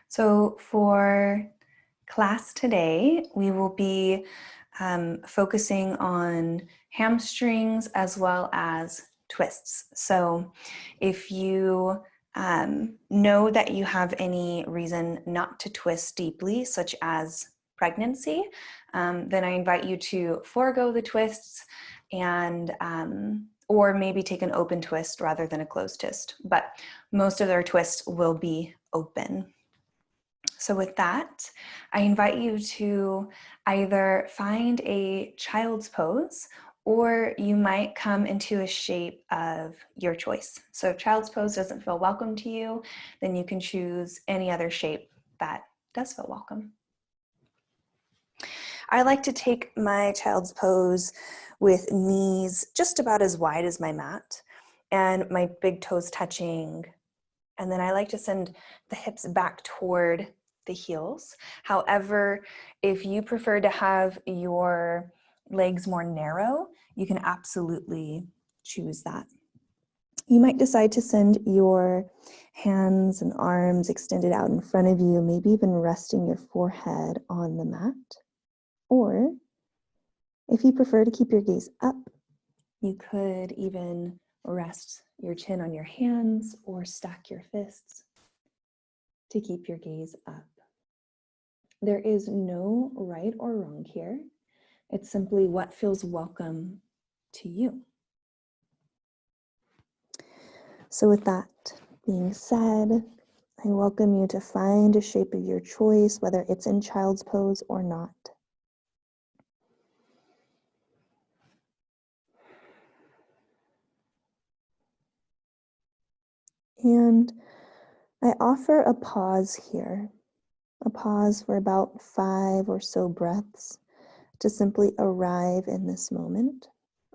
So for class today, we will be focusing on hamstrings as well as twists. So if you know that you have any reason not to twist deeply, such as pregnancy, then I invite you to forego the twists and or maybe take an open twist rather than a closed twist. But most of their twists will be open. So with that, I invite you to either find a child's pose, or you might come into a shape of your choice. So if child's pose doesn't feel welcome to you, then you can choose any other shape that does feel welcome. I like to take my child's pose with knees just about as wide as my mat and my big toes touching. And then I like to send the hips back toward the heels. However, if you prefer to have your legs more narrow, you can absolutely choose that. You might decide to send your hands and arms extended out in front of you, maybe even resting your forehead on the mat. Or if you prefer to keep your gaze up, you could even rest your chin on your hands or stack your fists to keep your gaze up. There is no right or wrong here. It's simply what feels welcome to you. So with that being said, I welcome you to find a shape of your choice, whether it's in child's pose or not. And I offer a pause here, a pause for about 5 or so breaths to simply arrive in this moment,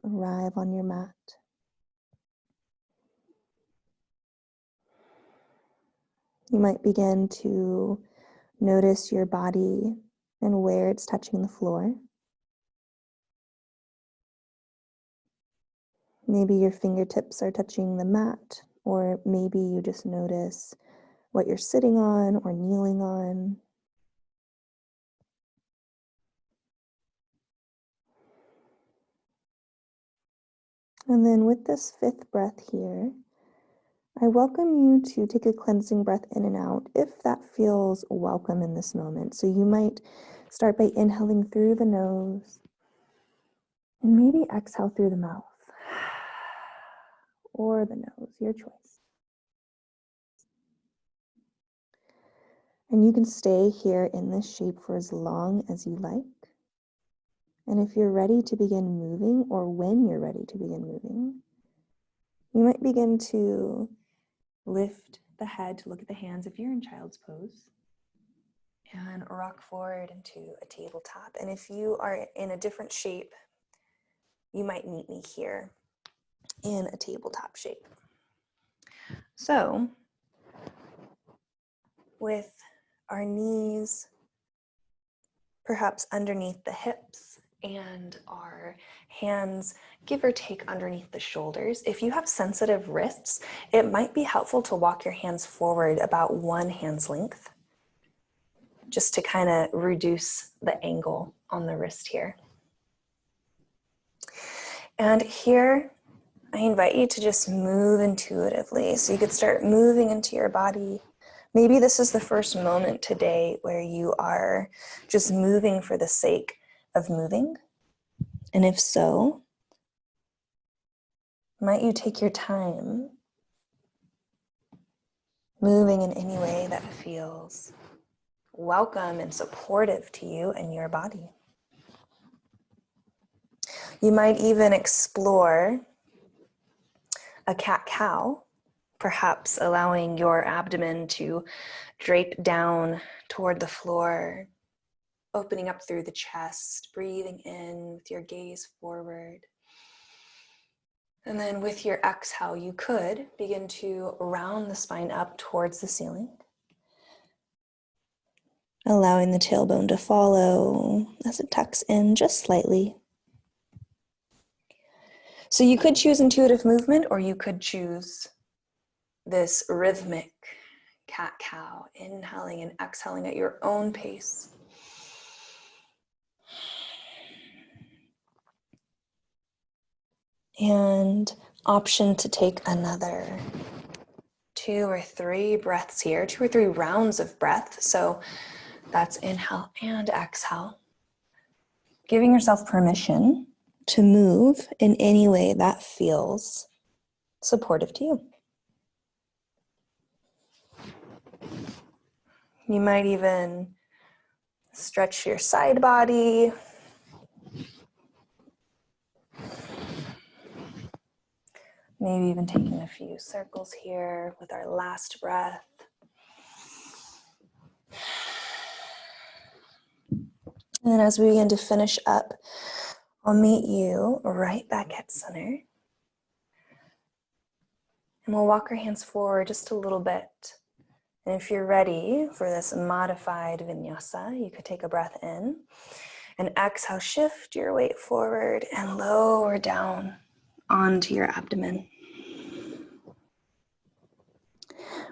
arrive on your mat. You might begin to notice your body and where it's touching the floor. Maybe your fingertips are touching the mat, or maybe you just notice what you're sitting on or kneeling on. And then with this 5th breath here, I welcome you to take a cleansing breath in and out if that feels welcome in this moment. So you might start by inhaling through the nose and maybe exhale through the mouth or the nose, your choice. And you can stay here in this shape for as long as you like. And if you're ready to begin moving, or when you're ready to begin moving, you might begin to lift the head to look at the hands if you're in child's pose, and rock forward into a tabletop. And if you are in a different shape, you might meet me here in a tabletop shape. So, with our knees perhaps underneath the hips and our hands give or take underneath the shoulders. If you have sensitive wrists, it might be helpful to walk your hands forward about 1 hand's length, just to kind of reduce the angle on the wrist here. And here, I invite you to just move intuitively. So you could start moving into your body. Maybe this is the first moment today where you are just moving for the sake of moving. And if so, might you take your time moving in any way that feels welcome and supportive to you and your body. You might even explore a cat-cow, perhaps allowing your abdomen to drape down toward the floor, opening up through the chest, breathing in with your gaze forward. And then with your exhale, you could begin to round the spine up towards the ceiling, allowing the tailbone to follow as it tucks in just slightly. So you could choose intuitive movement, or you could choose this rhythmic cat-cow, inhaling and exhaling at your own pace. And option to take another 2 or 3 breaths here, 2 or 3 rounds of breath. So that's inhale and exhale. Giving yourself permission to move in any way that feels supportive to you. You might even stretch your side body. Maybe even taking a few circles here with our last breath. And then as we begin to finish up, I'll meet you right back at center. And we'll walk our hands forward just a little bit. And if you're ready for this modified vinyasa, you could take a breath in and exhale, shift your weight forward and lower down onto your abdomen.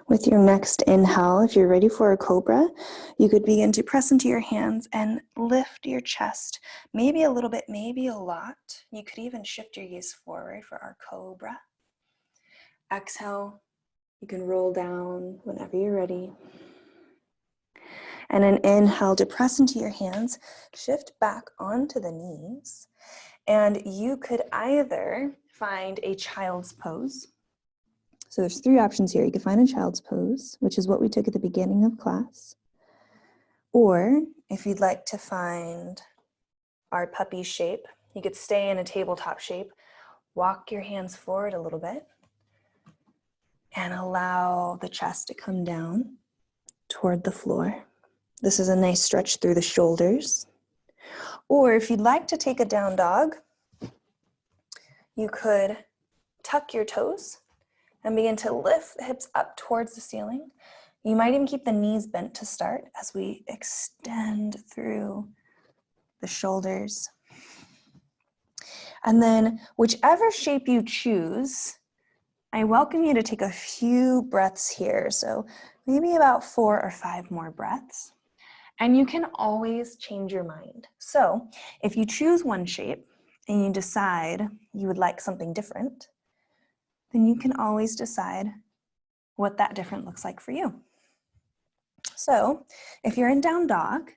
With your next inhale, if you're ready for a cobra, you could begin to press into your hands and lift your chest, maybe a little bit, maybe a lot. You could even shift your gaze forward for our cobra. Exhale, you can roll down whenever you're ready. And an inhale to press into your hands, shift back onto the knees, and you could either find a child's pose. So there's 3 options here. You could find a child's pose, which is what we took at the beginning of class. Or if you'd like to find our puppy shape, you could stay in a tabletop shape, walk your hands forward a little bit, and allow the chest to come down toward the floor. This is a nice stretch through the shoulders. Or if you'd like to take a down dog, you could tuck your toes and begin to lift the hips up towards the ceiling. You might even keep the knees bent to start as we extend through the shoulders. And then whichever shape you choose, I welcome you to take a few breaths here. So maybe about 4 or 5 more breaths. And you can always change your mind. So if you choose one shape and you decide you would like something different, then you can always decide what that different looks like for you. So if you're in down dog,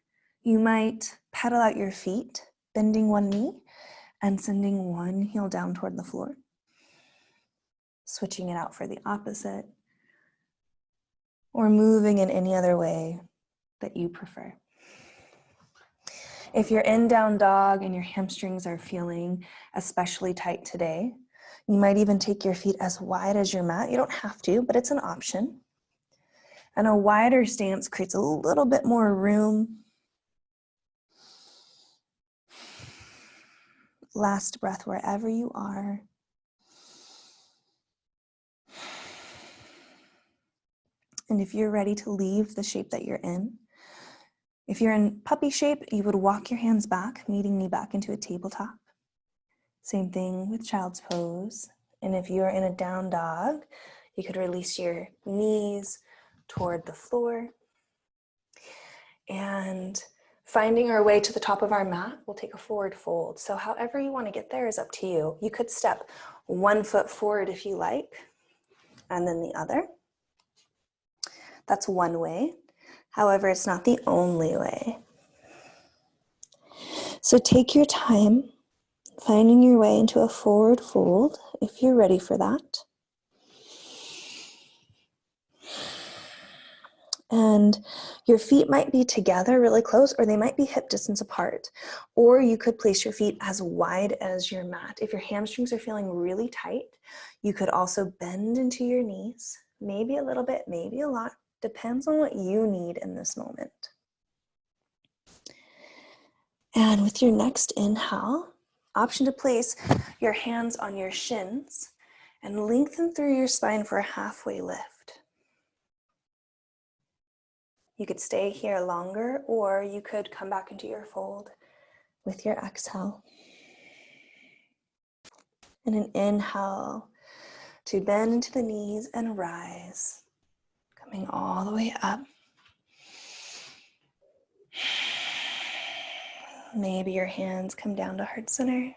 you might pedal out your feet, bending one knee and sending one heel down toward the floor. Switching it out for the opposite, or moving in any other way that you prefer. If you're in down dog and your hamstrings are feeling especially tight today, you might even take your feet as wide as your mat. You don't have to, but it's an option. And a wider stance creates a little bit more room. Last breath wherever you are. And if you're ready to leave the shape that you're in, if you're in puppy shape, you would walk your hands back, meeting knee back into a tabletop. Same thing with child's pose. And if you're in a down dog, you could release your knees toward the floor. And finding our way to the top of our mat, we'll take a forward fold. So however you want to get there is up to you. You could step 1 foot forward if you like, and then the other. That's one way. However, it's not the only way. So take your time finding your way into a forward fold if you're ready for that. And your feet might be together really close, or they might be hip distance apart. Or you could place your feet as wide as your mat. If your hamstrings are feeling really tight, you could also bend into your knees, maybe a little bit, maybe a lot. Depends on what you need in this moment. And with your next inhale, option to place your hands on your shins and lengthen through your spine for a halfway lift. You could stay here longer, or you could come back into your fold with your exhale. And an inhale to bend into the knees and rise. Coming all the way up. Maybe your hands come down to heart center.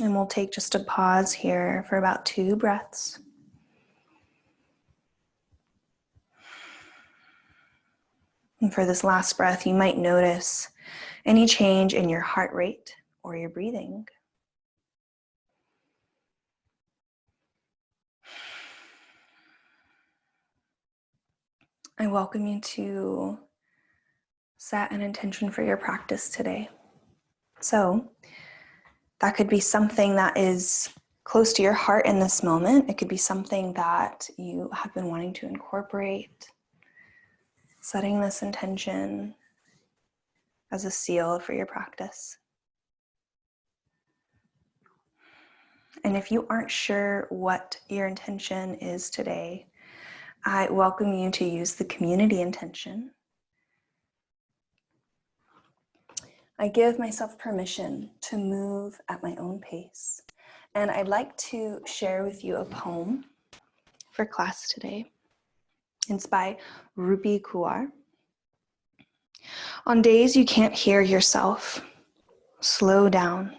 And we'll take just a pause here for about 2 breaths. And for this last breath, you might notice any change in your heart rate or your breathing. I welcome you to set an intention for your practice today. So that could be something that is close to your heart in this moment. It could be something that you have been wanting to incorporate. Setting this intention as a seal for your practice. And if you aren't sure what your intention is today, I welcome you to use the community intention. I give myself permission to move at my own pace. And I'd like to share with you a poem for class today. It's by Rupi Kuar. On days you can't hear yourself, slow down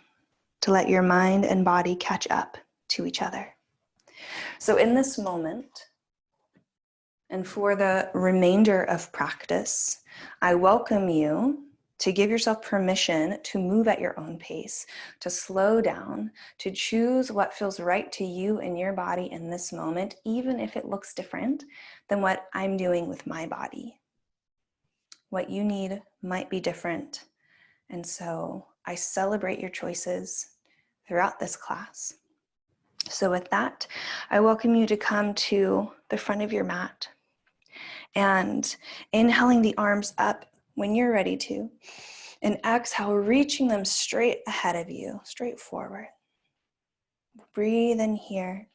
to let your mind and body catch up to each other. So in this moment, and for the remainder of practice, I welcome you to give yourself permission to move at your own pace, to slow down, to choose what feels right to you and your body in this moment, even if it looks different than what I'm doing with my body. What you need might be different. And so I celebrate your choices throughout this class. So with that, I welcome you to come to the front of your mat and inhaling the arms up when you're ready to, and exhale, reaching them straight ahead of you, straight forward. Breathe in here.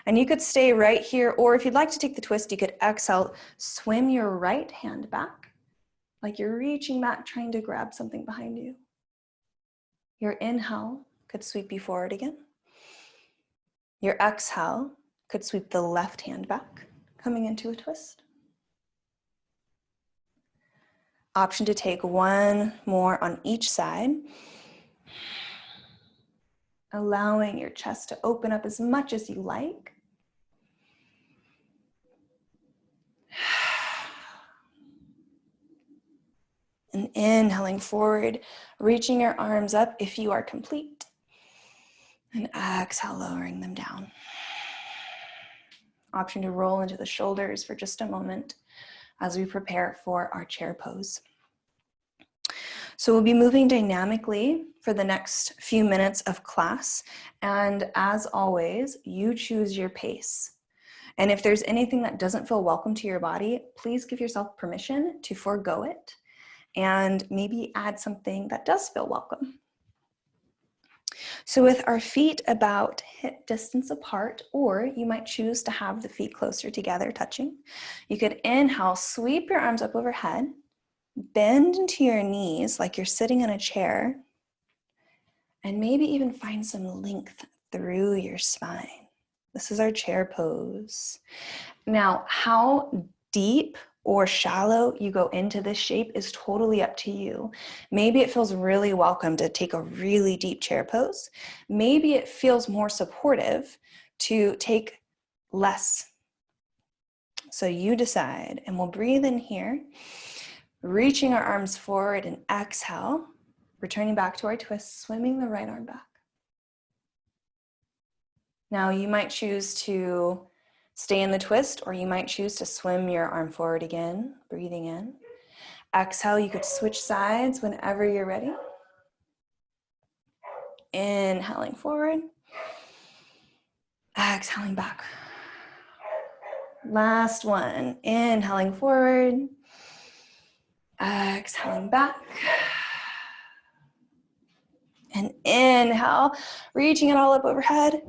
And you could stay right here, or if you'd like to take the twist, you could exhale, swim your right hand back, like you're reaching back, trying to grab something behind you. Your inhale could sweep you forward again. Your exhale could sweep the left hand back, coming into a twist. Option to take one more on each side, allowing your chest to open up as much as you like. And inhaling forward, reaching your arms up if you are complete. And exhale, lowering them down. Option to roll into the shoulders for just a moment as we prepare for our chair pose. So we'll be moving dynamically for the next few minutes of class. And as always, you choose your pace. And if there's anything that doesn't feel welcome to your body, please give yourself permission to forego it and maybe add something that does feel welcome. So with our feet about hip distance apart, or you might choose to have the feet closer together, touching, you could inhale, sweep your arms up overhead, bend into your knees like you're sitting in a chair, and maybe even find some length through your spine. This is our chair pose. Now, how deep or shallow you go into this shape is totally up to you. Maybe it feels really welcome to take a really deep chair pose. Maybe it feels more supportive to take less. So you decide, and we'll breathe in here, reaching our arms forward and exhale, returning back to our twist, swimming the right arm back. Now you might choose to stay in the twist, or you might choose to swim your arm forward again, breathing in. Exhale, you could switch sides whenever you're ready. Inhaling forward. Exhaling back. Last one. Inhaling forward. Exhaling back. And inhale, reaching it all up overhead.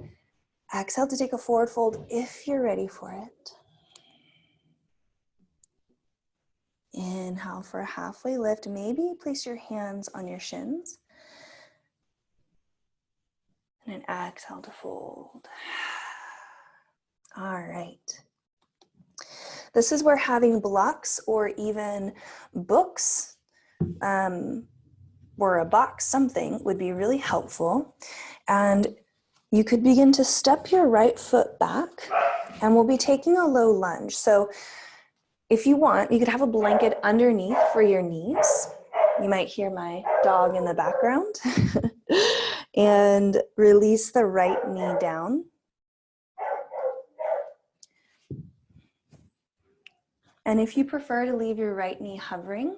Exhale to take a forward fold if you're ready for it. Inhale for a halfway lift. Maybe place your hands on your shins. And an exhale to fold. All right. This is where having blocks or even books or a box, something would be really helpful. And you could begin to step your right foot back, and we'll be taking a low lunge. So if you want, you could have a blanket underneath for your knees. You might hear my dog in the background. And release the right knee down. And if you prefer to leave your right knee hovering,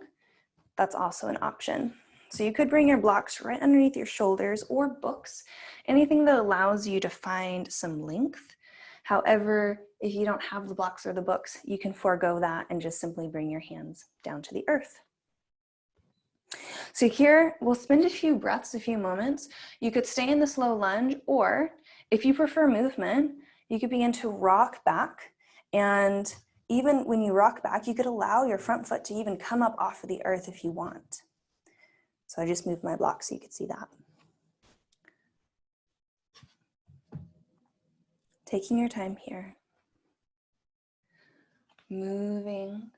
that's also an option. So you could bring your blocks right underneath your shoulders or books, anything that allows you to find some length. However, if you don't have the blocks or the books, you can forego that and just simply bring your hands down to the earth. So here, we'll spend a few breaths, a few moments. You could stay in this low lunge, or if you prefer movement, you could begin to rock back. And even when you rock back, you could allow your front foot to even come up off of the earth if you want. So I just moved my block so you could see that. Taking your time here. Moving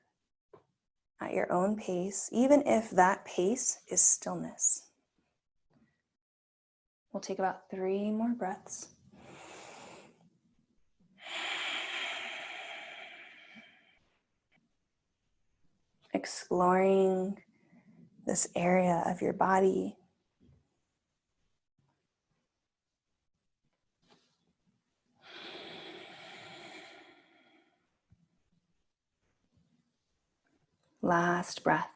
at your own pace, even if that pace is stillness. We'll take about 3 more breaths. Exploring this area of your body. Last breath.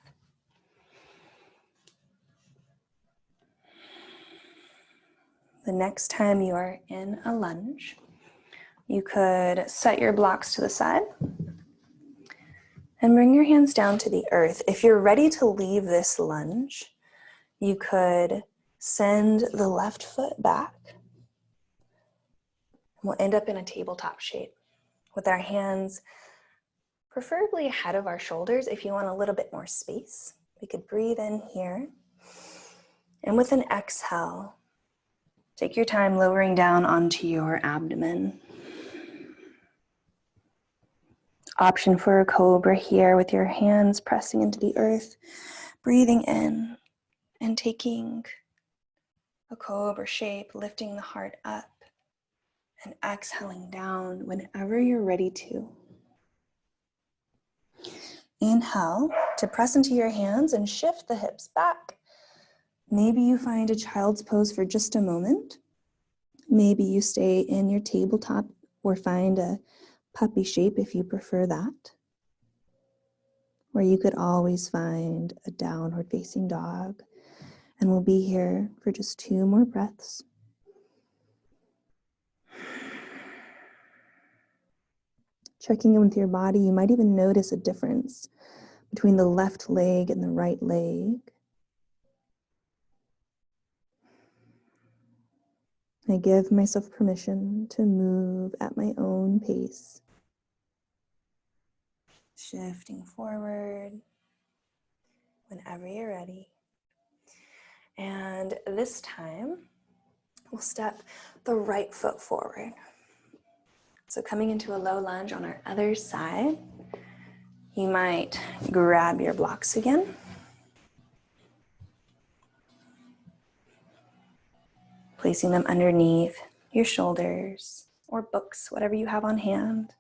The next time you are in a lunge, you could set your blocks to the side and bring your hands down to the earth. If you're ready to leave this lunge, you could send the left foot back. We'll end up in a tabletop shape with our hands preferably ahead of our shoulders. If you want a little bit more space, we could breathe in here. And with an exhale, take your time lowering down onto your abdomen. Option for a cobra here with your hands pressing into the earth, breathing in and taking a cobra shape, lifting the heart up and exhaling down whenever you're ready to. Inhale to press into your hands and shift the hips back. Maybe you find a child's pose for just a moment. Maybe you stay in your tabletop or find a puppy shape if you prefer that. Or you could always find a downward facing dog. And we'll be here for just 2 more breaths. Checking in with your body, you might even notice a difference between the left leg and the right leg. I give myself permission to move at my own pace. Shifting forward whenever you're ready. And this time, we'll step the right foot forward. So coming into a low lunge on our other side, you might grab your blocks again. Placing them underneath your shoulders or books, whatever you have on hand.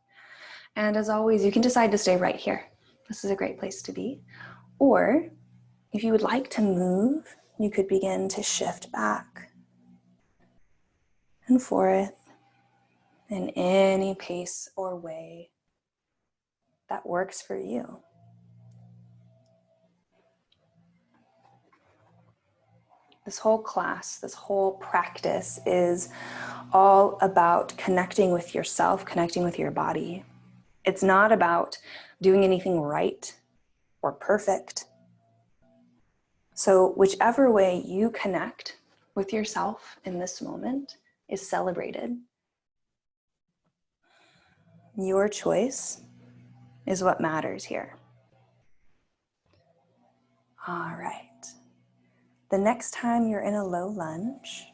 And as always, you can decide to stay right here. This is a great place to be. Or if you would like to move, you could begin to shift back and forth in any pace or way that works for you. This whole class, this whole practice is all about connecting with yourself, connecting with your body. It's not about doing anything right or perfect. So whichever way you connect with yourself in this moment is celebrated. Your choice is what matters here. All right. The next time you're in a low lunge,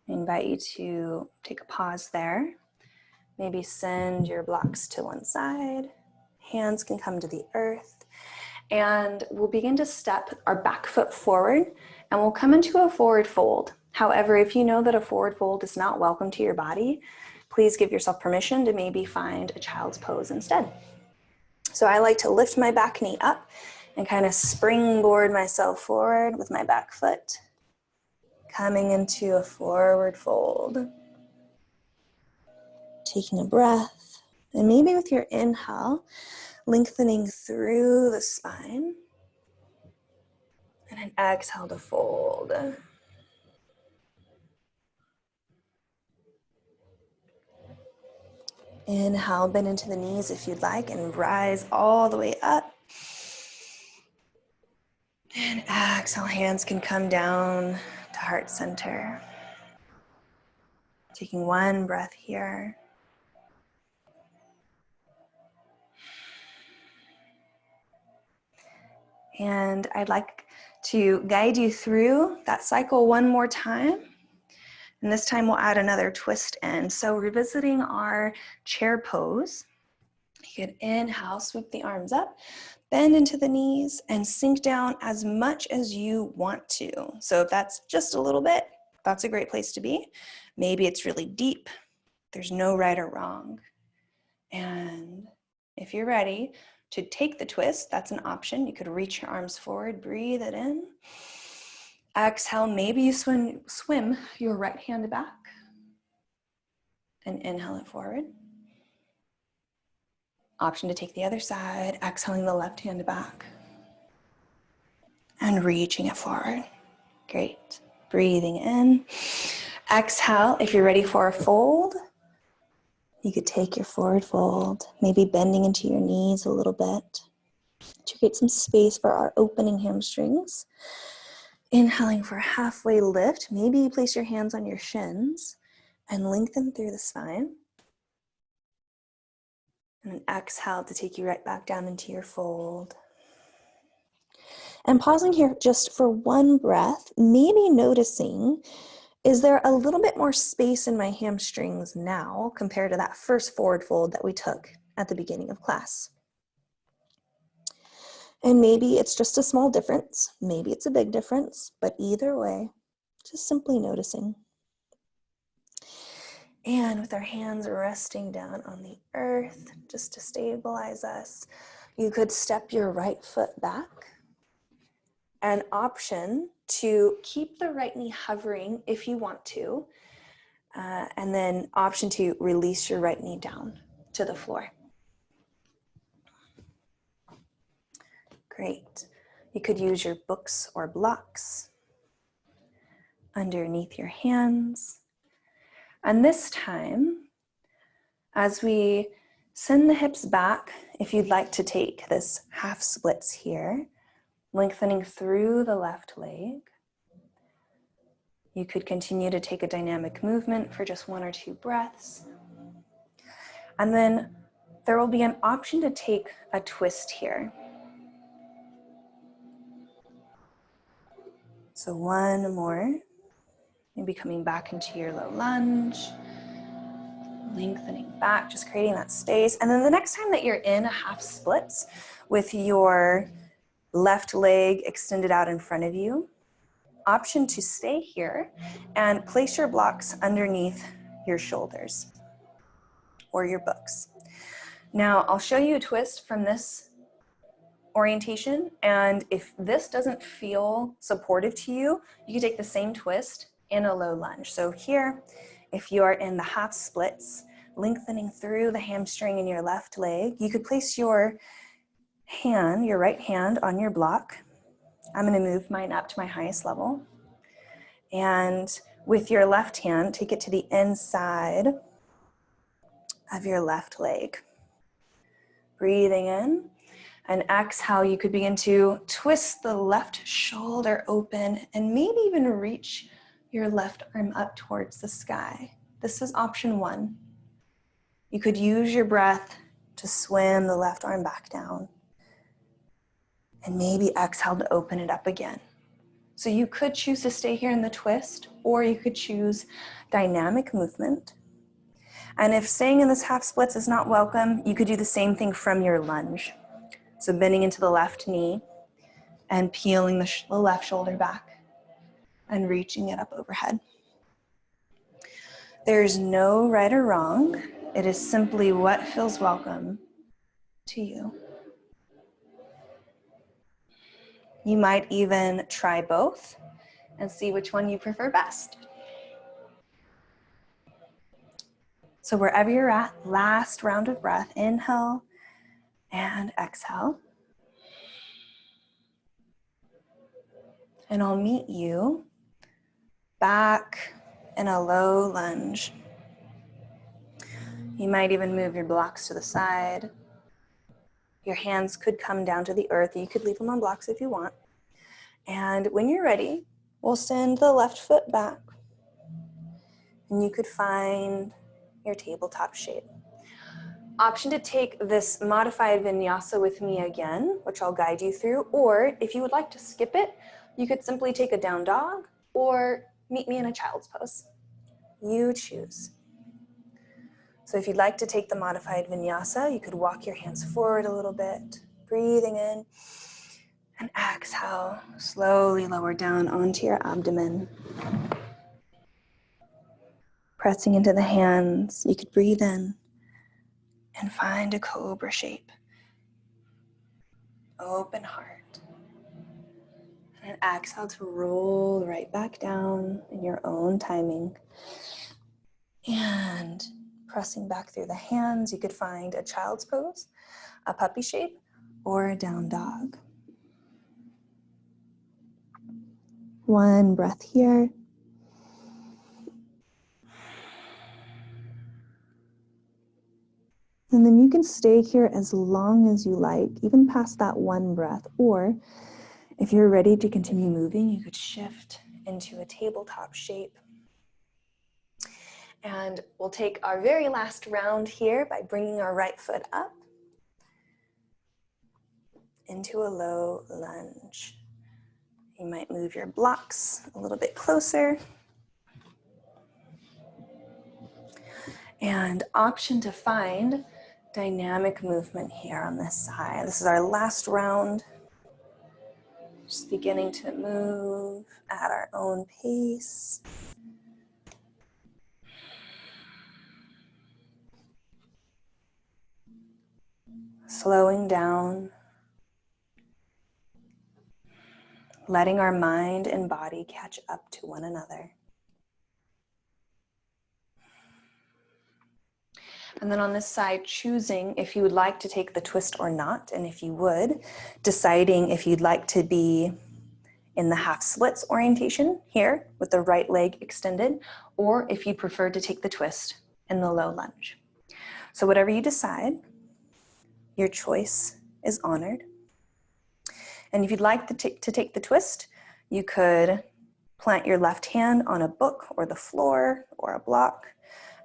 I invite you to take a pause there. Maybe send your blocks to one side. Hands can come to the earth. And we'll begin to step our back foot forward and we'll come into a forward fold. However, if you know that a forward fold is not welcome to your body, please give yourself permission to maybe find a child's pose instead. So I like to lift my back knee up and kind of springboard myself forward with my back foot, coming into a forward fold. Taking a breath, and maybe with your inhale, lengthening through the spine, and an exhale to fold. Inhale, bend into the knees if you'd like, and rise all the way up. And exhale, hands can come down to heart center. Taking one breath here. And I'd like to guide you through that cycle one more time. And this time we'll add another twist in. So revisiting our chair pose, you could inhale, sweep the arms up, bend into the knees, and sink down as much as you want to. So if that's just a little bit, that's a great place to be. Maybe it's really deep. There's no right or wrong. And if you're ready to take the twist, that's an option. You could reach your arms forward, breathe it in. Exhale, maybe you swim your right hand back and inhale it forward. Option to take the other side, exhaling the left hand back and reaching it forward. Great. Breathing in. Exhale, if you're ready for a fold, you could take your forward fold, maybe bending into your knees a little bit to create some space for our opening hamstrings. Inhaling for a halfway lift. Maybe you place your hands on your shins and lengthen through the spine. And an exhale to take you right back down into your fold. And pausing here just for one breath, maybe noticing, is there a little bit more space in my hamstrings now compared to that first forward fold that we took at the beginning of class? And maybe it's just a small difference, maybe it's a big difference, but either way, just simply noticing. And with our hands resting down on the earth, just to stabilize us, you could step your right foot back. An option to keep the right knee hovering if you want to, and then option to release your right knee down to the floor. Great. You could use your books or blocks underneath your hands. And this time, as we send the hips back, if you'd like to take this half splits here, lengthening through the left leg. You could continue to take a dynamic movement for just 1 or 2 breaths. And then there will be an option to take a twist here. So one more, maybe coming back into your low lunge, lengthening back, just creating that space. And then the next time that you're in a half splits with your left leg extended out in front of you, option to stay here and place your blocks underneath your shoulders or your books. Now I'll show you a twist from this orientation, and if this doesn't feel supportive to you, you can take the same twist in a low lunge. So here, if you are in the half splits, lengthening through the hamstring in your left leg, you could place your hand, your right hand on your block. I'm going to move mine up to my highest level. And with your left hand, take it to the inside of your left leg. Breathing in. And exhale, you could begin to twist the left shoulder open and maybe even reach your left arm up towards the sky. This is option 1. You could use your breath to swim the left arm back down. And maybe exhale to open it up again. So you could choose to stay here in the twist, or you could choose dynamic movement. And if staying in this half splits is not welcome, you could do the same thing from your lunge. So bending into the left knee and peeling the left shoulder back and reaching it up overhead. There's no right or wrong. It is simply what feels welcome to you. You might even try both and see which one you prefer best. So wherever you're at, last round of breath, inhale and exhale. And I'll meet you back in a low lunge. You might even move your blocks to the side. Your hands could come down to the earth. You could leave them on blocks if you want. And when you're ready, we'll send the left foot back. And you could find your tabletop shape. Option to take this modified vinyasa with me again, which I'll guide you through, or if you would like to skip it, you could simply take a down dog or meet me in a child's pose. You choose. So if you'd like to take the modified vinyasa, you could walk your hands forward a little bit, breathing in, and exhale, slowly lower down onto your abdomen. Pressing into the hands, you could breathe in and find a cobra shape. Open heart. And exhale to roll right back down in your own timing. And pressing back through the hands, you could find a child's pose, a puppy shape, or a down dog. One breath here. And then you can stay here as long as you like, even past that one breath. Or if you're ready to continue moving, you could shift into a tabletop shape. And we'll take our very last round here by bringing our right foot up into a low lunge. You might move your blocks a little bit closer. And option to find dynamic movement here on this side. This is our last round. Just beginning to move at our own pace. Slowing down. Letting our mind and body catch up to one another. And then on this side, choosing if you would like to take the twist or not, and if you would, deciding if you'd like to be in the half splits orientation here with the right leg extended, or if you prefer to take the twist in the low lunge. So whatever you decide, your choice is honored. And if you'd like to take the twist, you could plant your left hand on a book or the floor or a block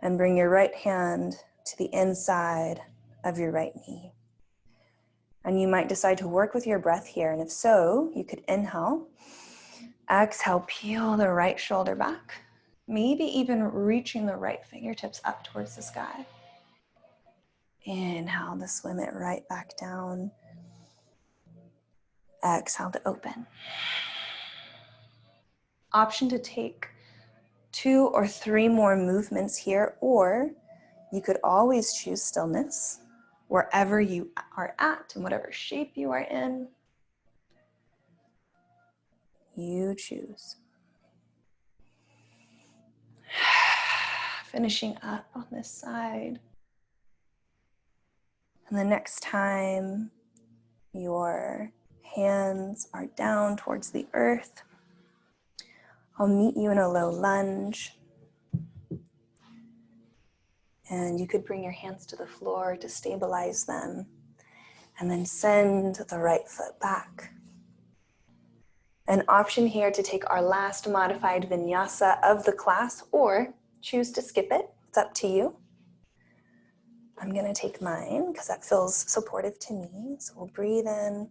and bring your right hand to the inside of your right knee. And you might decide to work with your breath here. And if so, you could inhale, exhale, peel the right shoulder back, maybe even reaching the right fingertips up towards the sky. Inhale to swim it right back down. Exhale to open. Option to take 2 or 3 more movements here, or you could always choose stillness wherever you are at and whatever shape you are in. You choose. Finishing up on this side. And the next time your hands are down towards the earth, I'll meet you in a low lunge. And you could bring your hands to the floor to stabilize them. And then send the right foot back. An option here to take our last modified vinyasa of the class, or choose to skip it. It's up to you. I'm going to take mine because that feels supportive to me. So we'll breathe in.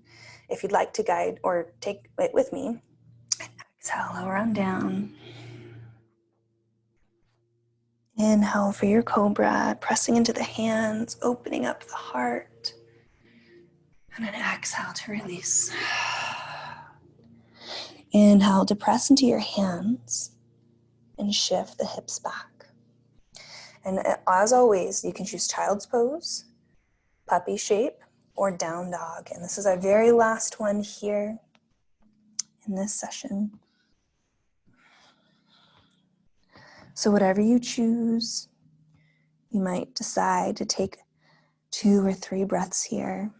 If you'd like to guide or take it with me, exhale, lower on down. Inhale for your cobra, pressing into the hands, opening up the heart. And then exhale to release. Inhale to press into your hands and shift the hips back. And as always, you can choose child's pose, puppy shape, or down dog. And this is our very last one here in this session. So whatever you choose, you might decide to take 2 or 3 breaths here.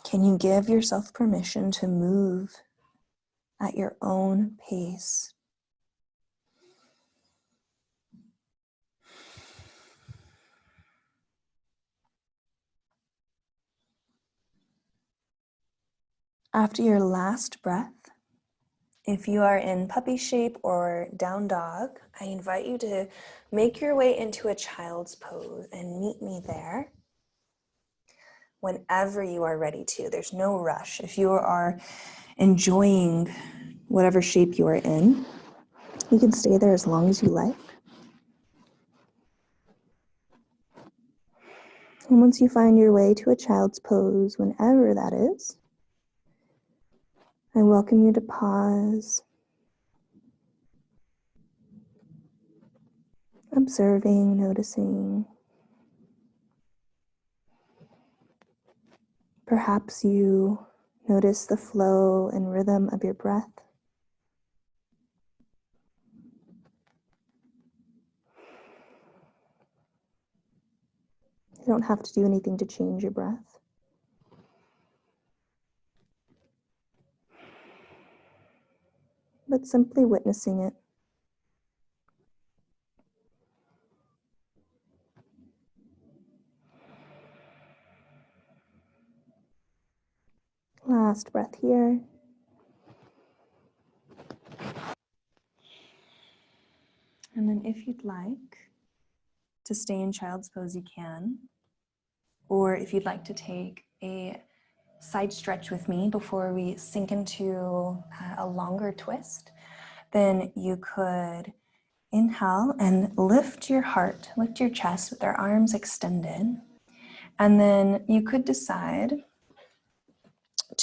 Can you give yourself permission to move at your own pace? After your last breath, if you are in puppy shape or down dog, I invite you to make your way into a child's pose and meet me there whenever you are ready to. There's no rush. If you are enjoying whatever shape you are in, you can stay there as long as you like. And once you find your way to a child's pose, whenever that is, I welcome you to pause, observing, noticing. Perhaps you notice the flow and rhythm of your breath. You don't have to do anything to change your breath. But simply witnessing it. Last breath here. And then if you'd like to stay in child's pose, you can. Or if you'd like to take a side stretch with me before we sink into a longer twist, then you could inhale and lift your heart, lift your chest with our arms extended. And then you could decide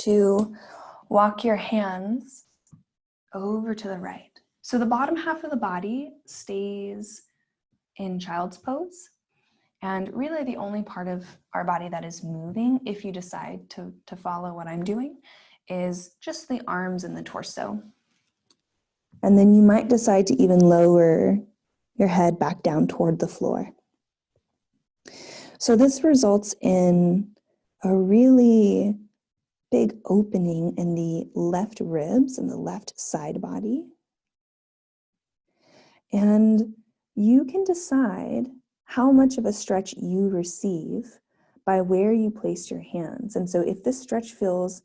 to walk your hands over to the right. So the bottom half of the body stays in child's pose. And really the only part of our body that is moving, if you decide to follow what I'm doing, is just the arms and the torso. And then you might decide to even lower your head back down toward the floor. So this results in a really big opening in the left ribs and the left side body. And you can decide how much of a stretch you receive by where you place your hands. And so if this stretch feels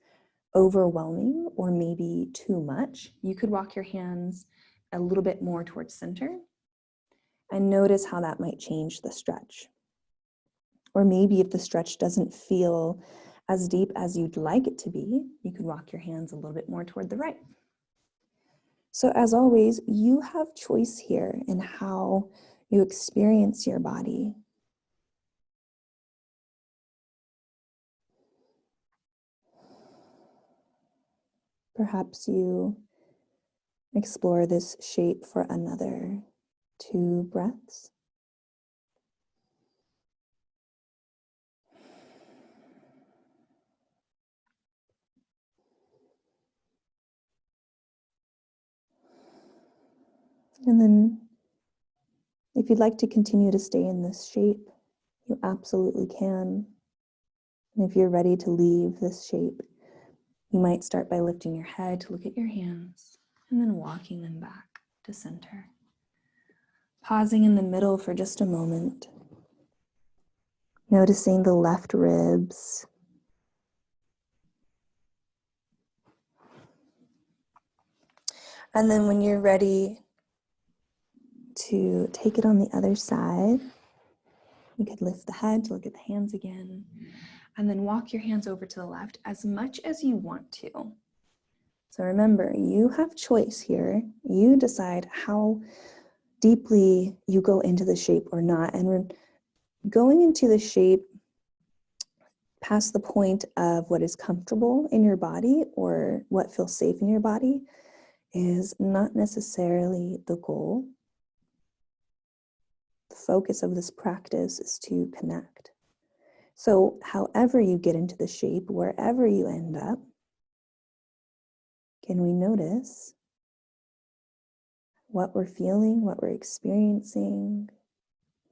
overwhelming or maybe too much, you could walk your hands a little bit more towards center and notice how that might change the stretch. Or maybe if the stretch doesn't feel as deep as you'd like it to be, you could walk your hands a little bit more toward the right. So as always, you have choice here in how you experience your body. Perhaps you explore this shape for another 2 breaths. And then if you'd like to continue to stay in this shape, you absolutely can. And if you're ready to leave this shape, you might start by lifting your head to look at your hands and then walking them back to center. Pausing in the middle for just a moment. Noticing the left ribs. And then when you're ready to take it on the other side, you could lift the head to look at the hands again, and then walk your hands over to the left as much as you want to. So remember, you have choice here. You decide how deeply you go into the shape or not. And we're going into the shape past the point of what is comfortable in your body or what feels safe in your body is not necessarily the goal. The focus of this practice is to connect. So however you get into the shape, wherever you end up, can we notice what we're feeling, what we're experiencing?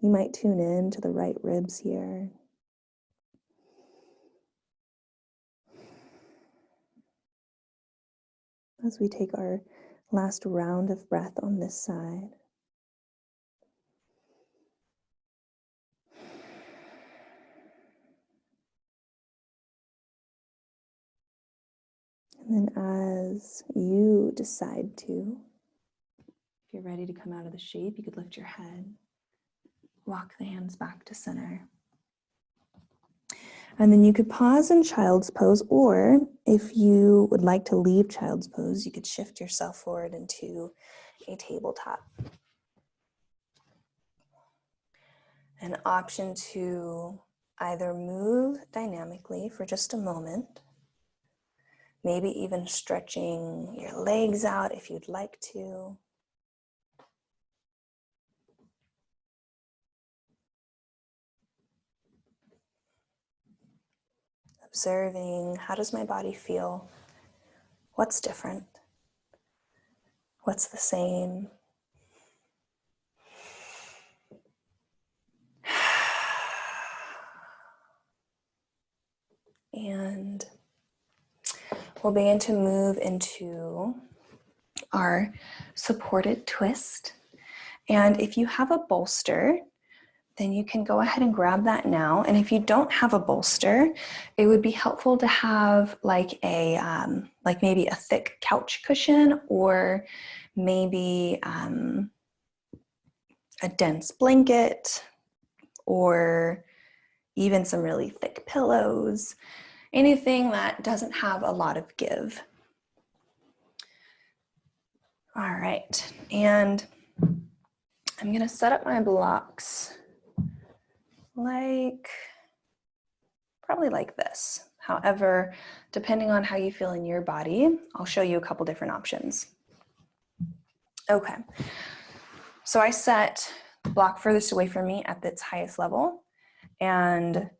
You might tune in to the right ribs here. As we take our last round of breath on this side. And then as you decide to, if you're ready to come out of the shape, you could lift your head, walk the hands back to center. And then you could pause in child's pose, or if you would like to leave child's pose, you could shift yourself forward into a tabletop. An option to either move dynamically for just a moment, maybe even stretching your legs out if you'd like to. Observing, how does my body feel? What's different? What's the same? And we'll begin to move into our supported twist. And if you have a bolster, then you can go ahead and grab that now. And if you don't have a bolster, it would be helpful to have like a, like maybe a thick couch cushion, or maybe a dense blanket, or even some really thick pillows, anything that doesn't have a lot of give. All right, and I'm gonna set up my blocks probably like this. However, depending on how you feel in your body, I'll show you a couple different options. Okay, so I set the block furthest away from me at its highest level, and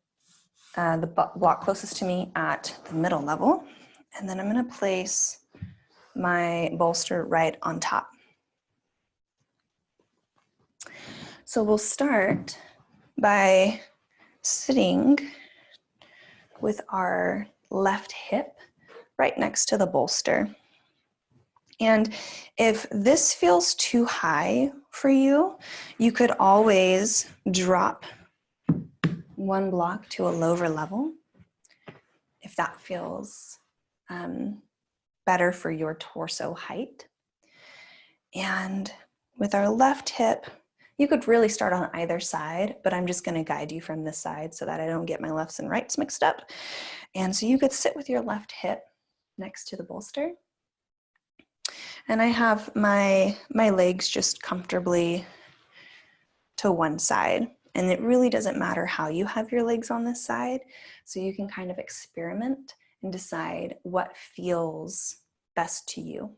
the block closest to me at the middle level. And then I'm gonna place my bolster right on top. So we'll start by sitting with our left hip right next to the bolster. And if this feels too high for you, you could always drop one block to a lower level if that feels better for your torso height. And with our left hip, you could really start on either side, but I'm just going to guide you from this side so that I don't get my lefts and rights mixed up. And so you could sit with your left hip next to the bolster. And I have my legs just comfortably to one side. And it really doesn't matter how you have your legs on this side. So you can kind of experiment and decide what feels best to you.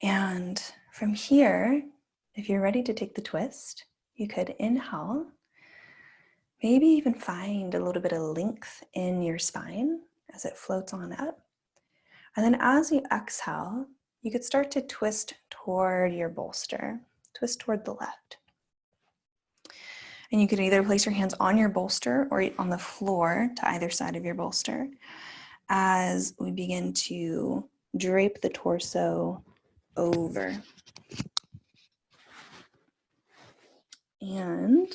And from here, if you're ready to take the twist, you could inhale, maybe even find a little bit of length in your spine as it floats on up. And then as you exhale, you could start to twist toward your bolster, twist toward the left. And you could either place your hands on your bolster or on the floor to either side of your bolster as we begin to drape the torso over. And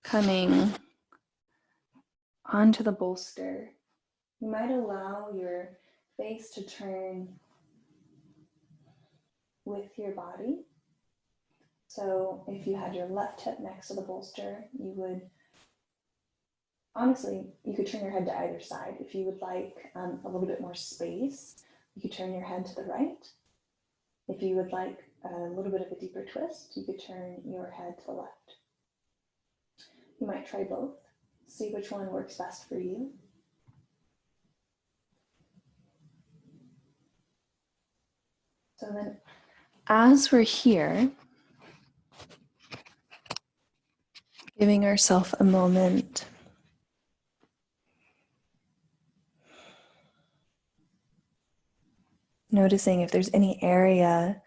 coming onto the bolster, you might allow your face to turn with your body. So if you had your left hip next to the bolster, you would honestly, you could turn your head to either side. If you would like a little bit more space, you could turn your head to the right. If you would like a little bit of a deeper twist, you could turn your head to the left. You might try both, see which one works best for you. So then, as we're here, giving ourselves a moment noticing if there's any area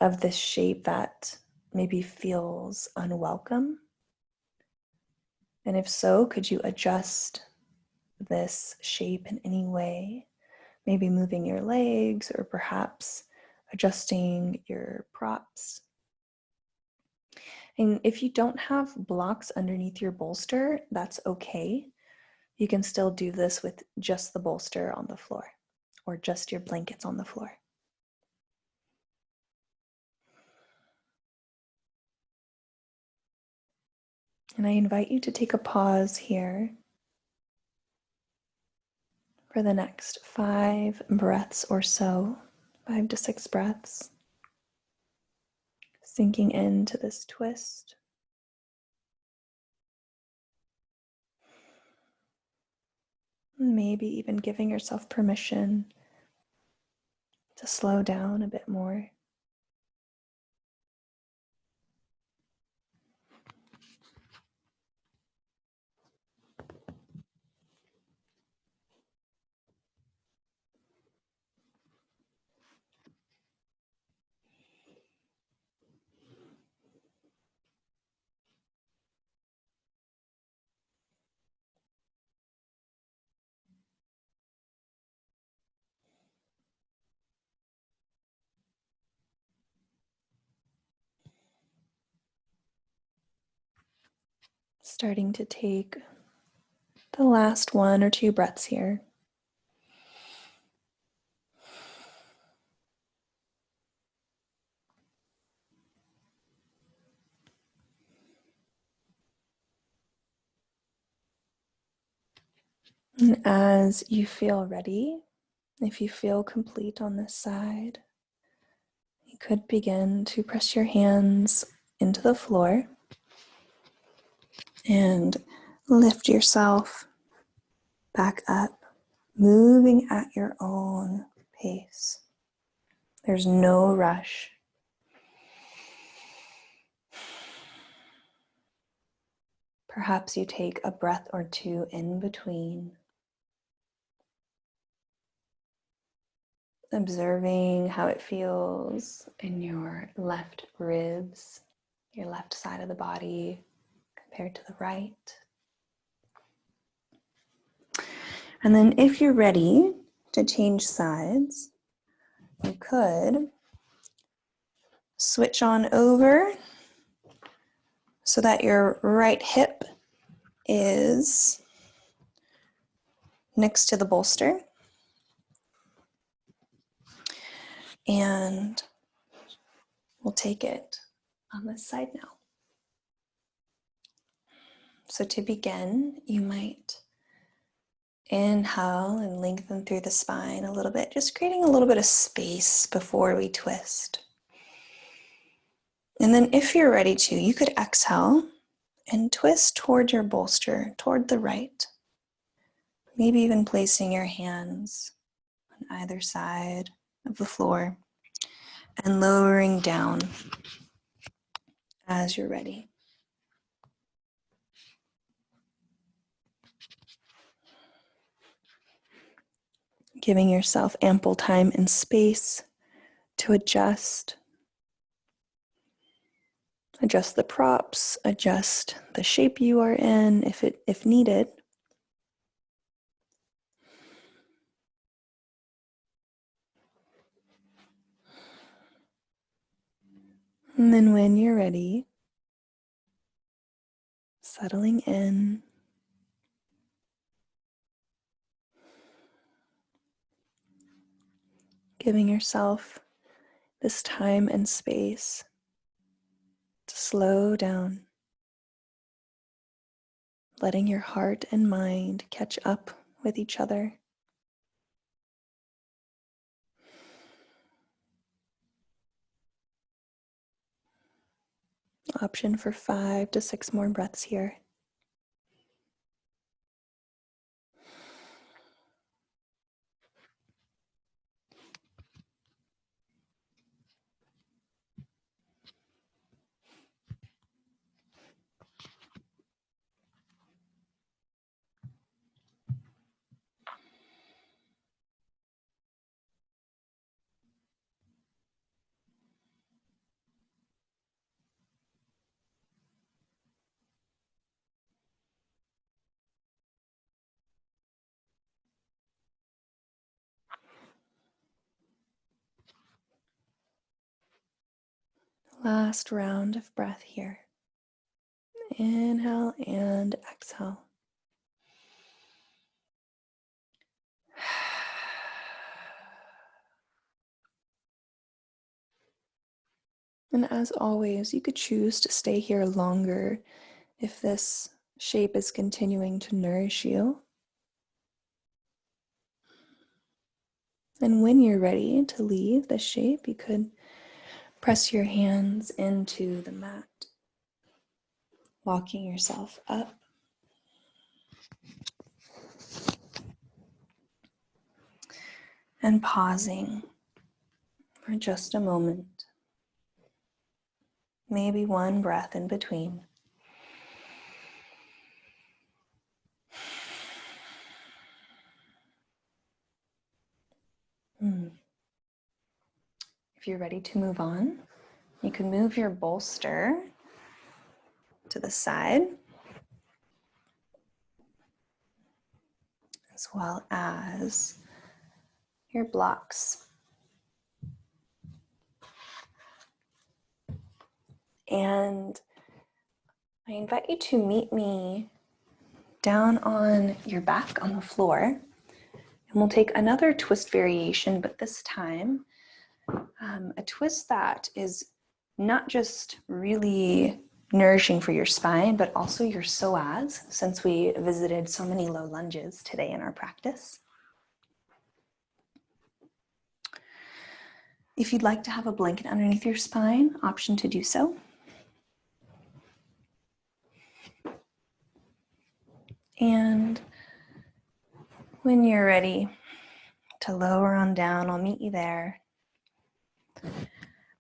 of this shape that maybe feels unwelcome. And if so, could you adjust this shape in any way? Maybe moving your legs or perhaps adjusting your props. And if you don't have blocks underneath your bolster, that's okay. You can still do this with just the bolster on the floor or just your blankets on the floor. And I invite you to take a pause here for the next 5 breaths or so, 5 to 6 breaths, sinking into this twist. Maybe even giving yourself permission to slow down a bit more. Starting to take the last 1 or 2 breaths here. And as you feel ready, if you feel complete on this side, you could begin to press your hands into the floor and lift yourself back up, moving at your own pace. There's no rush. Perhaps you take a breath or 2 in between, observing how it feels in your left ribs, your left side of the body compared to the right. And then if you're ready to change sides, you could switch on over so that your right hip is next to the bolster. And we'll take it on this side now. So to begin, you might inhale and lengthen through the spine a little bit, just creating a little bit of space before we twist. And then if you're ready to, you could exhale and twist toward your bolster, toward the right. Maybe even placing your hands on either side of the floor and lowering down as you're ready. Giving yourself ample time and space to adjust. Adjust the props, adjust the shape you are in if needed. And then when you're ready, settling in. Giving yourself this time and space to slow down. letting your heart and mind catch up with each other. Option for 5 to 6 more breaths here. Last round of breath here. Inhale and exhale. And as always, you could choose to stay here longer if this shape is continuing to nourish you. And when you're ready to leave the shape, you could press your hands into the mat, walking yourself up. And pausing for just a moment. Maybe one breath in between. If you're ready to move on, you can move your bolster to the side, as well as your blocks. And I invite you to meet me down on your back on the floor. And we'll take another twist variation, but this time a twist that is not just really nourishing for your spine, but also your psoas, since we visited so many low lunges today in our practice. If you'd like to have a blanket underneath your spine, option to do so. And when you're ready to lower on down, I'll meet you there.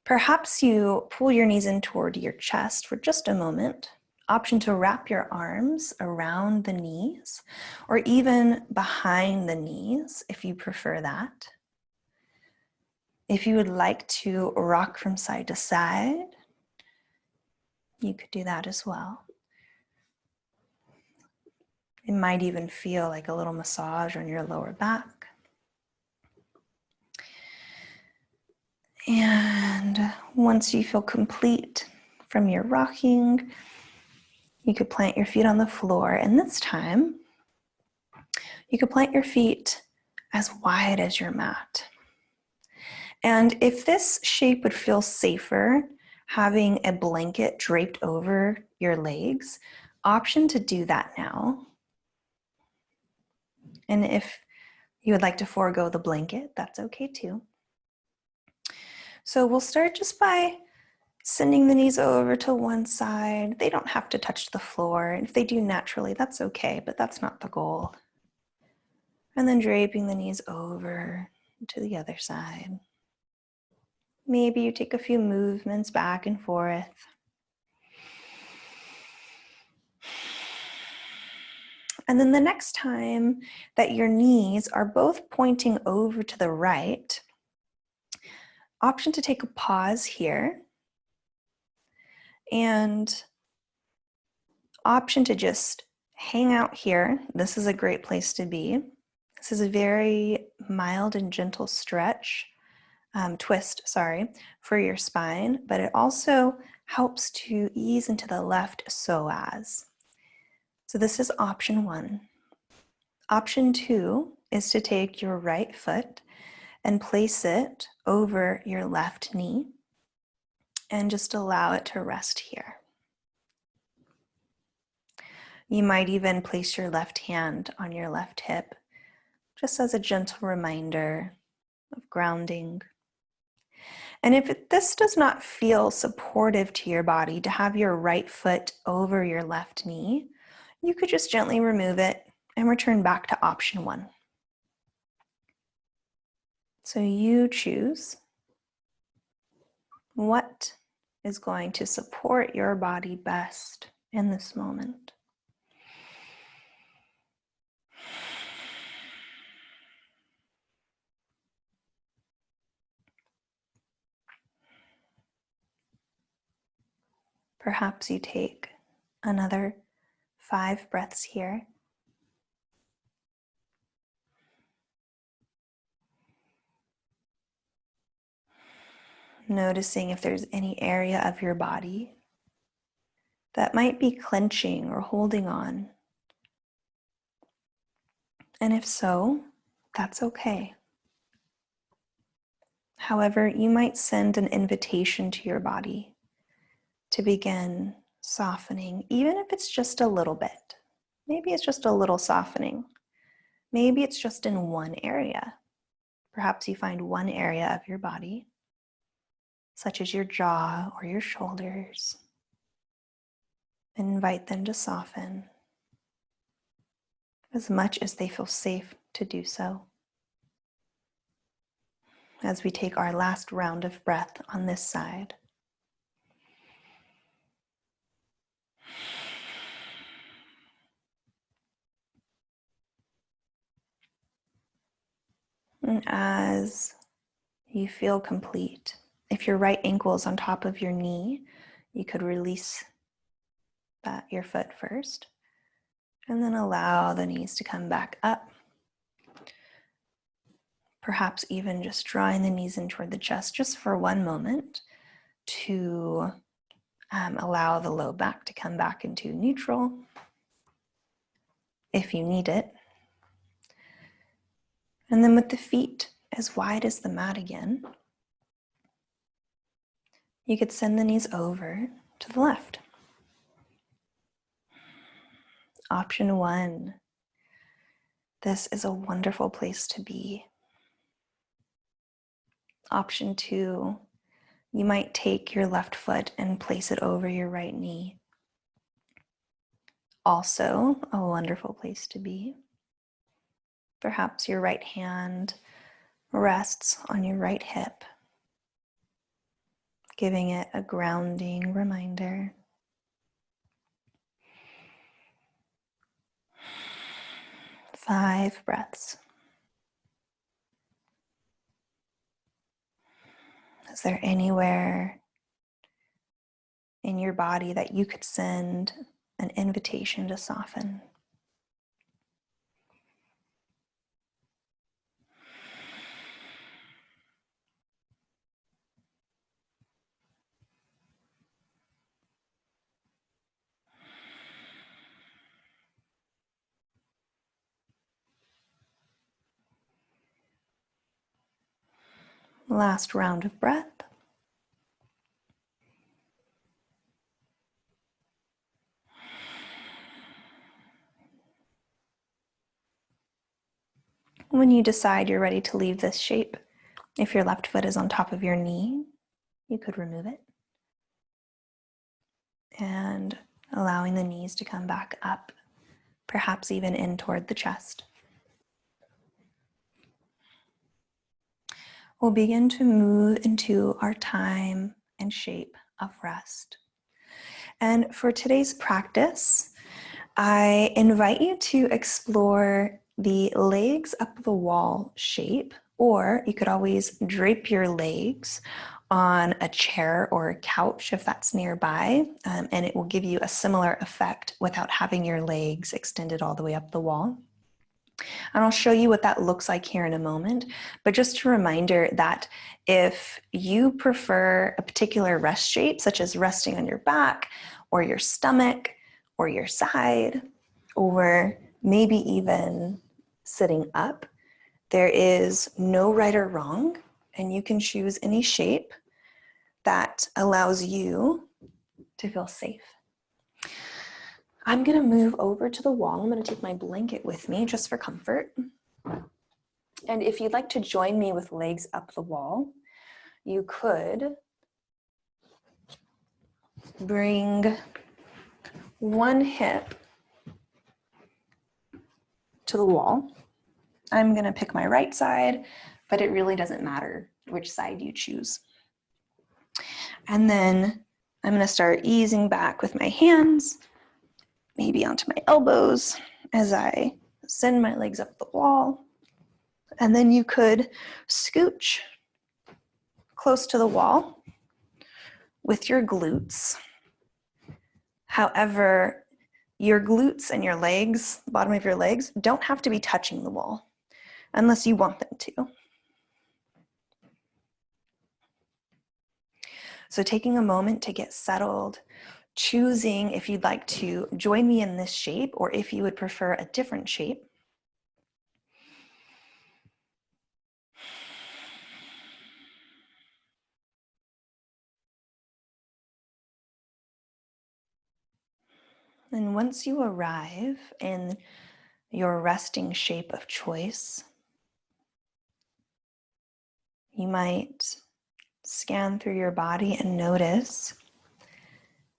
Perhaps you pull your knees in toward your chest for just a moment. Option to wrap your arms around the knees or even behind the knees if you prefer that. If you would like to rock from side to side, you could do that as well. It might even feel like a little massage on your lower back. And once you feel complete from your rocking, you could plant your feet on the floor. And this time, you could plant your feet as wide as your mat. And if this shape would feel safer, having a blanket draped over your legs, option to do that now. And if you would like to forego the blanket, that's okay too. So we'll start just by sending the knees over to one side. They don't have to touch the floor. And if they do naturally, that's okay, but that's not the goal. And then draping the knees over to the other side. Maybe you take a few movements back and forth. And then the next time that your knees are both pointing over to the right, option to take a pause here. And option to just hang out here. This is a great place to be. This is a very mild and gentle twist, for your spine, but it also helps to ease into the left psoas. So this is option 1. Option 2 is to take your right foot and place it over your left knee and just allow it to rest here. You might even place your left hand on your left hip, just as a gentle reminder of grounding. And if this does not feel supportive to your body, to have your right foot over your left knee, you could just gently remove it and return back to option 1. So you choose what is going to support your body best in this moment. Perhaps you take another 5 breaths here. Noticing if there's any area of your body that might be clenching or holding on. And if so, that's okay. However, you might send an invitation to your body to begin softening, even if it's just a little bit. Maybe it's just a little softening. Maybe it's just in one area. Perhaps you find one area of your body, such as your jaw or your shoulders, and invite them to soften as much as they feel safe to do so. As we take our last round of breath on this side. And as you feel complete, if your right ankle is on top of your knee, you could release your foot first, and then allow the knees to come back up. Perhaps even just drawing the knees in toward the chest just for one moment to allow the low back to come back into neutral if you need it. And then with the feet as wide as the mat again, you could send the knees over to the left. Option 1. This is a wonderful place to be. Option 2, you might take your left foot and place it over your right knee. Also a wonderful place to be. Perhaps your right hand rests on your right hip, giving it a grounding reminder. Five breaths. Is there anywhere in your body that you could send an invitation to soften? Last round of breath. When you decide you're ready to leave this shape, if your left foot is on top of your knee, you could remove it. And allowing the knees to come back up, perhaps even in toward the chest. We'll begin to move into our time and shape of rest. And for today's practice, I invite you to explore the legs up the wall shape, or you could always drape your legs on a chair or a couch if that's nearby, and it will give you a similar effect without having your legs extended all the way up the wall. And I'll show you what that looks like here in a moment, but just a reminder that if you prefer a particular rest shape, such as resting on your back or your stomach or your side, or maybe even sitting up, there is no right or wrong, and you can choose any shape that allows you to feel safe. I'm gonna move over to the wall. I'm gonna take my blanket with me just for comfort. And if you'd like to join me with legs up the wall, you could bring one hip to the wall. I'm gonna pick my right side, but it really doesn't matter which side you choose. And then I'm gonna start easing back with my hands, maybe onto my elbows as I send my legs up the wall. And then you could scooch close to the wall with your glutes. However, your glutes and your legs, the bottom of your legs, don't have to be touching the wall unless you want them to. So taking a moment to get settled, choosing if you'd like to join me in this shape or if you would prefer a different shape. And once you arrive in your resting shape of choice, you might scan through your body and notice,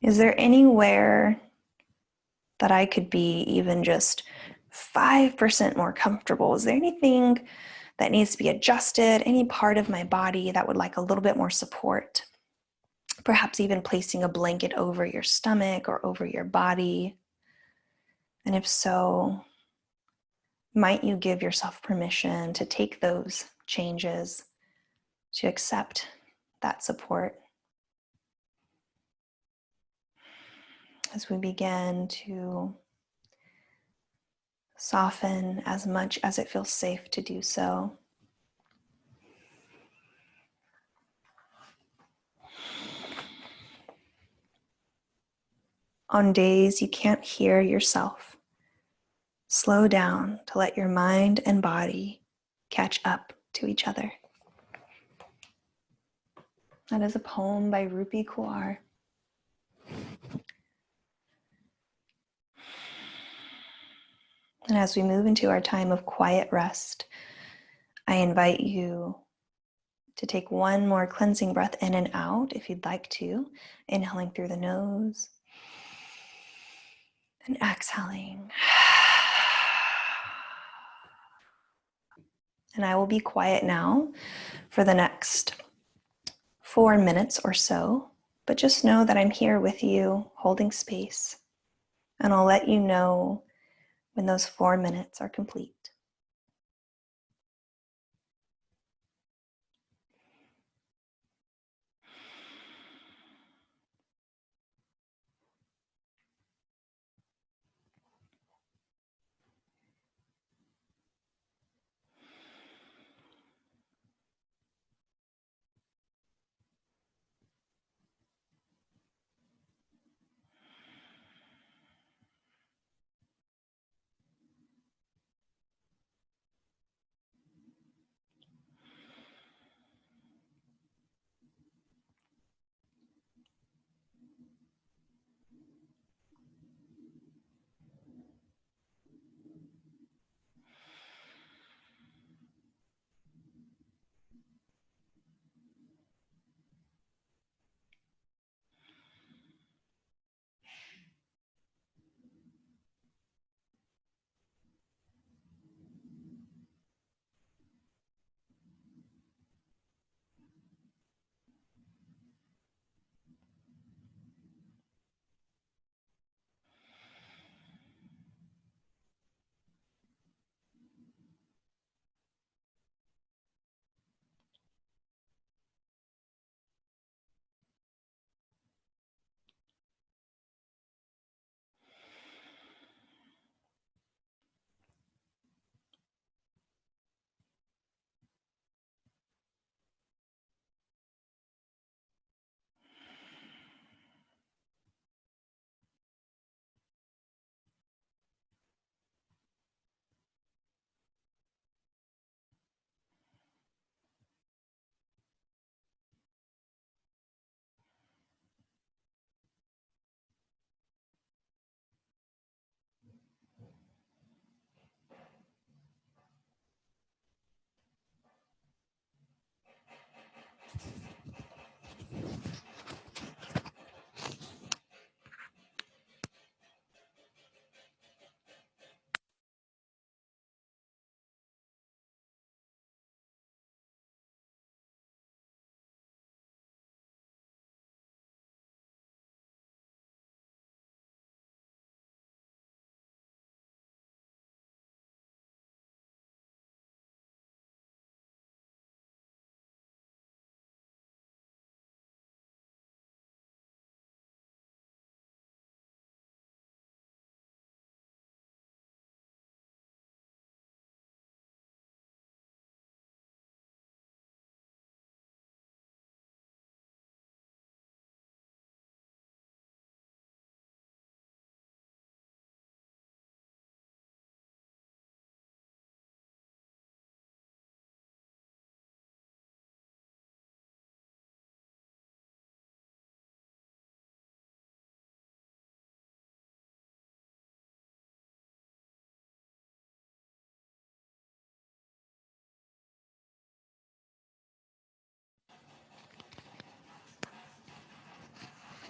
is there anywhere that I could be even just 5% more comfortable? Is there anything that needs to be adjusted? Any part of my body that would like a little bit more support? Perhaps even placing a blanket over your stomach or over your body. And if so, might you give yourself permission to take those changes, to accept that support as we begin to soften as much as it feels safe to do so. On days you can't hear yourself, slow down to let your mind and body catch up to each other. That is a poem by Rupi Kuar. And as we move into our time of quiet rest, I invite you to take one more cleansing breath in and out if you'd like to, inhaling through the nose and exhaling. And I will be quiet now for the next 4 minutes or so, but just know that I'm here with you, holding space, and I'll let you know when those 4 minutes are complete.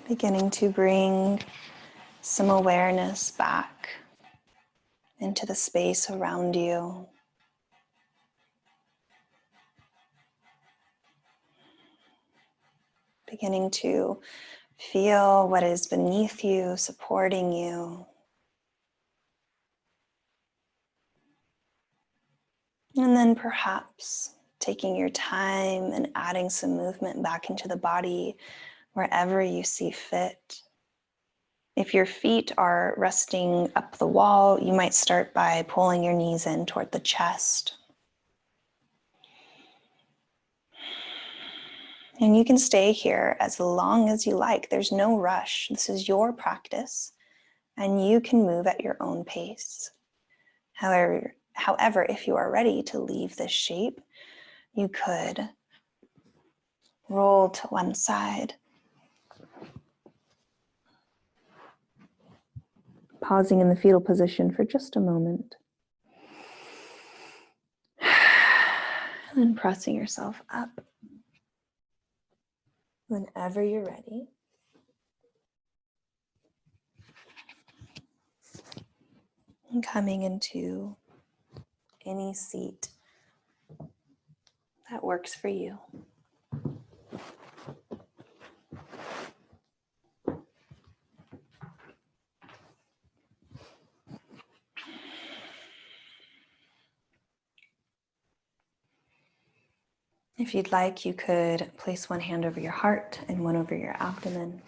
Beginning to bring some awareness back into the space around you. Beginning to feel what is beneath you, supporting you. And then perhaps taking your time and adding some movement back into the body wherever you see fit. If your feet are resting up the wall, you might start by pulling your knees in toward the chest. And you can stay here as long as you like. There's no rush. This is your practice, and you can move at your own pace. However, if you are ready to leave this shape, you could roll to one side, pausing in the fetal position for just a moment, and then pressing yourself up. Whenever you're ready, and coming into any seat that works for you. If you'd like, you could place one hand over your heart and one over your abdomen.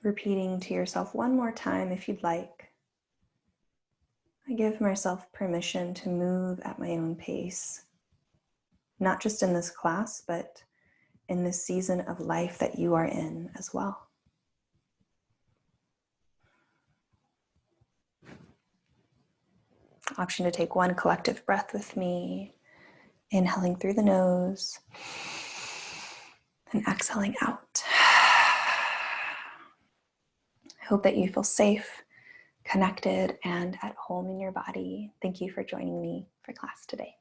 Repeating to yourself one more time if you'd like. I give myself permission to move at my own pace, not just in this class, but in this season of life that you are in as well. Option to take one collective breath with me, inhaling through the nose and exhaling out. I hope that you feel safe, connected, and at home in your body. Thank you for joining me for class today.